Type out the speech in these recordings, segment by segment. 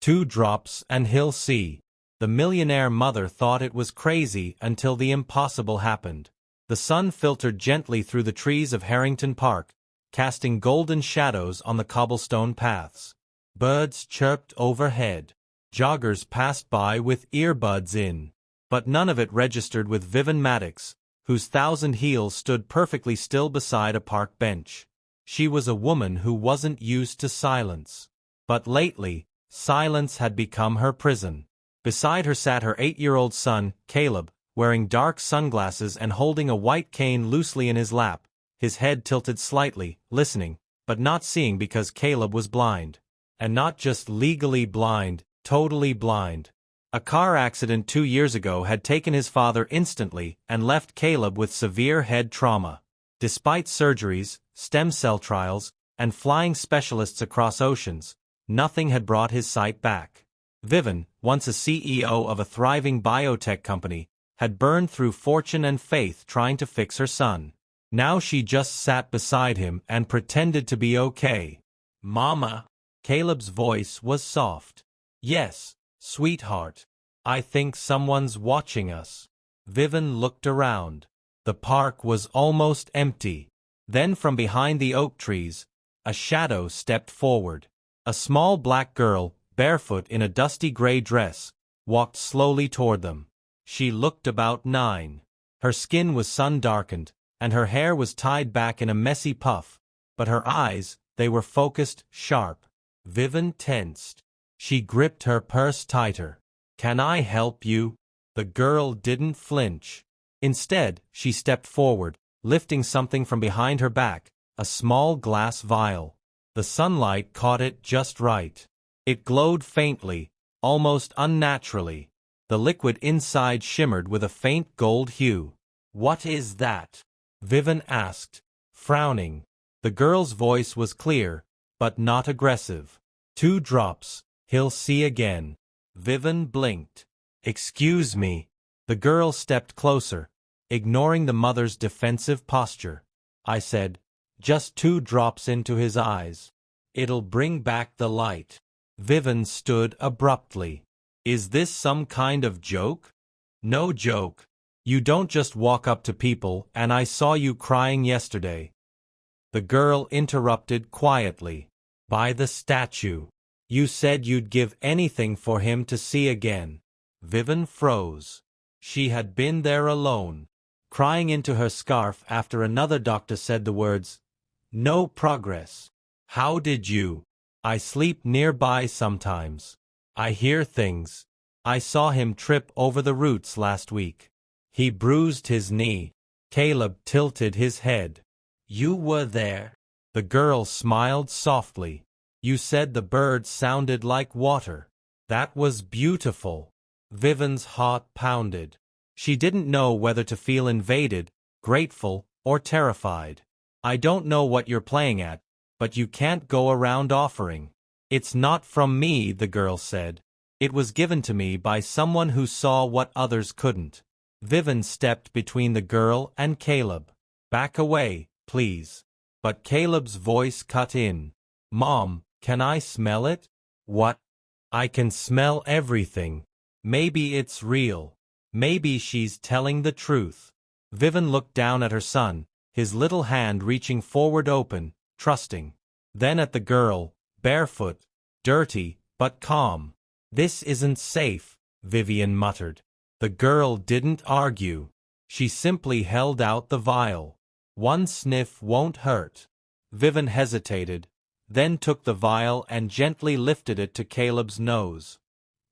2 drops and he'll see. The millionaire mother thought it was crazy until the impossible happened. The sun filtered gently through the trees of Harrington Park, casting golden shadows on the cobblestone paths. Birds chirped overhead. Joggers passed by with earbuds in. But none of it registered with Vivian Maddox, whose 1,000 heels stood perfectly still beside a park bench. She was a woman who wasn't used to silence. But lately, silence had become her prison. Beside her sat her 8-year-old son, Caleb, wearing dark sunglasses and holding a white cane loosely in his lap, his head tilted slightly, listening, but not seeing because Caleb was blind. And not just legally blind, totally blind. A car accident 2 years ago had taken his father instantly and left Caleb with severe head trauma. Despite surgeries, stem cell trials, and flying specialists across oceans, nothing had brought his sight back. Vivian, once a CEO of a thriving biotech company, had burned through fortune and faith trying to fix her son. Now she just sat beside him and pretended to be okay. "Mama." Caleb's voice was soft. "Yes, sweetheart. I think someone's watching us." Vivian looked around. The park was almost empty. Then from behind the oak trees, a shadow stepped forward. A small black girl, barefoot in a dusty gray dress, walked slowly toward them. She looked about 9. Her skin was sun-darkened, and her hair was tied back in a messy puff, but her eyes, they were focused, sharp. Vivian tensed. She gripped her purse tighter. "Can I help you?" The girl didn't flinch. Instead, she stepped forward, lifting something from behind her back, a small glass vial. The sunlight caught it just right. It glowed faintly, almost unnaturally. The liquid inside shimmered with a faint gold hue. "What is that?" Vivian asked, frowning. The girl's voice was clear, but not aggressive. 2 drops, he'll see again." Vivian blinked. "Excuse me." The girl stepped closer, ignoring the mother's defensive posture. "I said, just 2 drops into his eyes. It'll bring back the light." Vivian stood abruptly. "Is this some kind of joke?" "No joke. You don't just walk up to people, and I saw you crying yesterday." The girl interrupted quietly. "By the statue. You said you'd give anything for him to see again." Vivian froze. She had been there alone, crying into her scarf after another doctor said the words, "No progress." "How did you?" "I sleep nearby sometimes. I hear things. I saw him trip over the roots last week. He bruised his knee." Caleb tilted his head. "You were there?" The girl smiled softly. "You said the birds sounded like water. That was beautiful." Vivian's heart pounded. She didn't know whether to feel invaded, grateful, or terrified. "I don't know what you're playing at, but you can't go around offering." "It's not from me," the girl said. "It was given to me by someone who saw what others couldn't." Vivian stepped between the girl and Caleb. "Back away, please." But Caleb's voice cut in. "Mom, can I smell it?" "What?" "I can smell everything. Maybe it's real. Maybe she's telling the truth." Vivian looked down at her son, his little hand reaching forward open, trusting. Then at the girl, barefoot, dirty, but calm. "This isn't safe," Vivian muttered. The girl didn't argue. She simply held out the vial. "1 sniff won't hurt." Vivian hesitated, then took the vial and gently lifted it to Caleb's nose.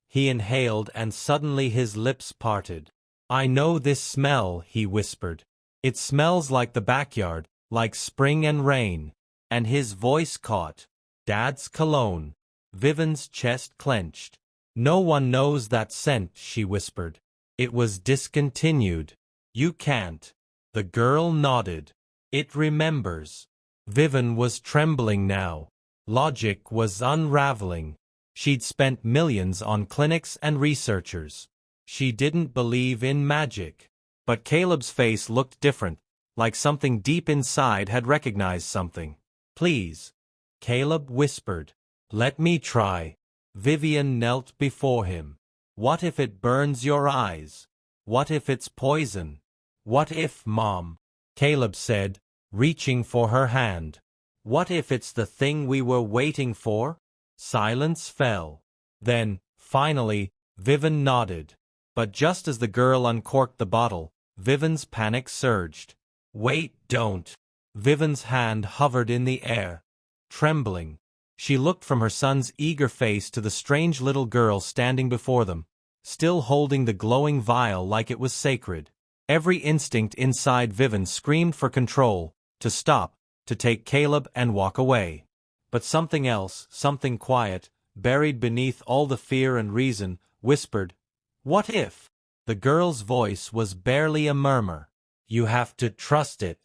He inhaled and suddenly his lips parted. "I know this smell," he whispered. "It smells like the backyard, like spring and rain." And his voice caught. "Dad's cologne." Vivian's chest clenched. "No one knows that scent," she whispered. "It was discontinued." "You can't." The girl nodded. "It remembers." Vivian was trembling now. Logic was unraveling. She'd spent millions on clinics and researchers. She didn't believe in magic. But Caleb's face looked different, like something deep inside had recognized something. "Please." Caleb whispered. "Let me try." Vivian knelt before him. What if it burns your eyes? What if it's poison? What if, Mom? Caleb said, reaching for her hand. What if it's the thing we were waiting for? Silence fell. Then, finally, Vivian nodded. But just as the girl uncorked the bottle, Vivian's panic surged. Wait, don't. Vivian's hand hovered in the air. Trembling, she looked from her son's eager face to the strange little girl standing before them, still holding the glowing vial like it was sacred. Every instinct inside Vivian screamed for control, to stop, to take Caleb and walk away. But something else, something quiet, buried beneath all the fear and reason, whispered, "What if?" The girl's voice was barely a murmur. "You have to trust it."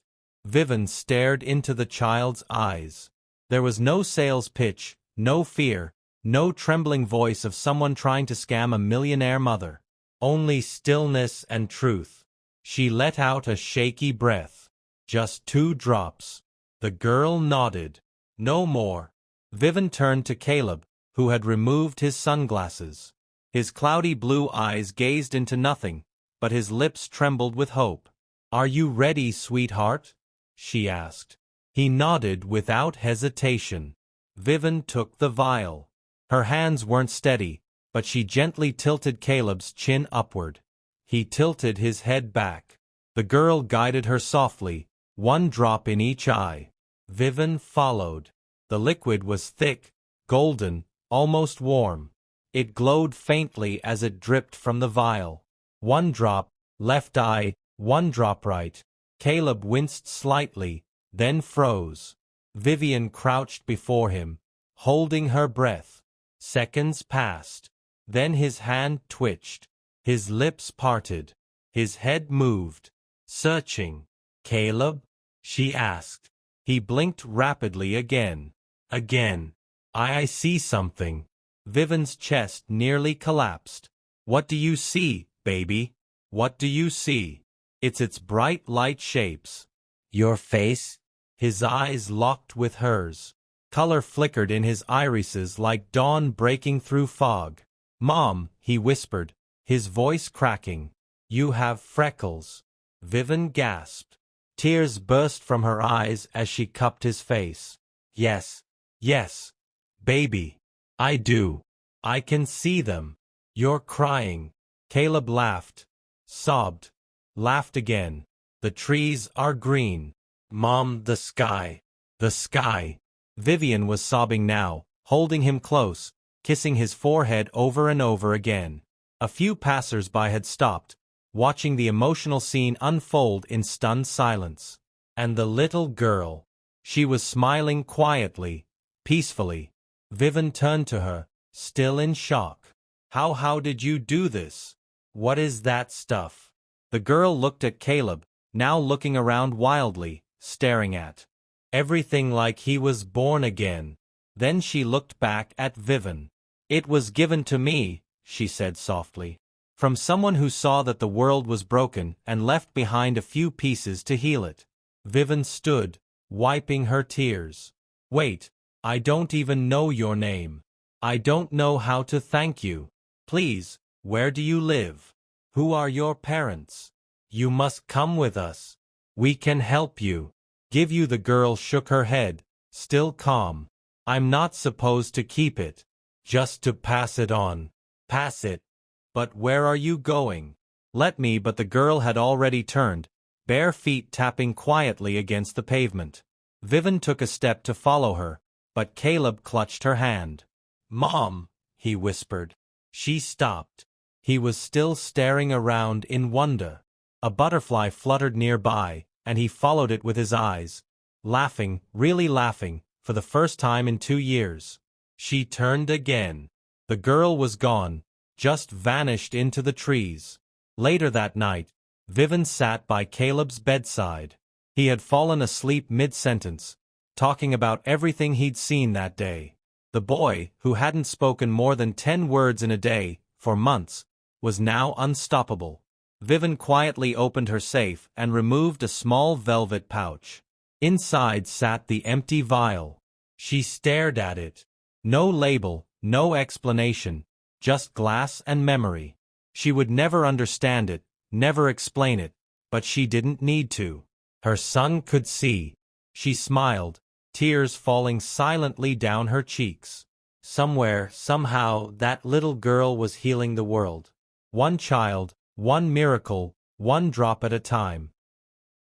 Vivian stared into the child's eyes. There was no sales pitch, no fear, no trembling voice of someone trying to scam a millionaire mother. Only stillness and truth. She let out a shaky breath. Just 2 drops. The girl nodded. No more. Vivian turned to Caleb, who had removed his sunglasses. His cloudy blue eyes gazed into nothing, but his lips trembled with hope. "Are you ready, sweetheart?" she asked. He nodded without hesitation. Vivian took the vial. Her hands weren't steady, but she gently tilted Caleb's chin upward. He tilted his head back. The girl guided her softly, 1 drop in each eye. Vivian followed. The liquid was thick, golden, almost warm. It glowed faintly as it dripped from the vial. 1 drop, left eye, 1 drop right. Caleb winced slightly, then froze. Vivian crouched before him, holding her breath. Seconds passed. Then his hand twitched. His lips parted. His head moved. Searching. "Caleb?" she asked. He blinked rapidly again. Again. I see something." Vivian's chest nearly collapsed. "What do you see, baby? What do you see?" It's bright light shapes." "Your face?" His eyes locked with hers. Color flickered in his irises like dawn breaking through fog. "Mom," he whispered, his voice cracking. "You have freckles." Vivian gasped. Tears burst from her eyes as she cupped his face. Yes, baby. I do. I can see them. You're crying." Caleb laughed, sobbed, laughed again. "The trees are green. Mom, the sky. The sky." Vivian was sobbing now, holding him close, kissing his forehead over and over again. A few passers-by had stopped, watching the emotional scene unfold in stunned silence. And the little girl. She was smiling quietly, peacefully. Vivian turned to her, still in shock. How did you do this? What is that stuff?" The girl looked at Caleb, now looking around wildly, staring at everything like he was born again. Then she looked back at Vivian. "It was given to me," she said softly, "from someone who saw that the world was broken and left behind a few pieces to heal it." Vivian stood, wiping her tears. "Wait, I don't even know your name. I don't know how to thank you. Please, where do you live? Who are your parents? You must come with us. We can help you." "Give you?" The girl shook her head, still calm. "I'm not supposed to keep it. Just to pass it on." "Pass it? But where are you going?" "Let me." But the girl had already turned, bare feet tapping quietly against the pavement. Vivian took a step to follow her, but Caleb clutched her hand. "Mom," he whispered. She stopped. He was still staring around in wonder. A butterfly fluttered nearby, and he followed it with his eyes, laughing, really laughing, for the first time in 2 years. She turned again. The girl was gone, just vanished into the trees. Later that night, Vivian sat by Caleb's bedside. He had fallen asleep mid-sentence, talking about everything he'd seen that day. The boy, who hadn't spoken more than 10 words in a day, for months, was now unstoppable. Vivian quietly opened her safe and removed a small velvet pouch. Inside sat the empty vial. She stared at it. No label, No explanation, just glass and memory. She would never understand it, never explain it, but she didn't need to. Her son could see. She smiled, tears falling silently down her cheeks. Somewhere, somehow, that little girl was healing the world. One child, one miracle, one drop at a time.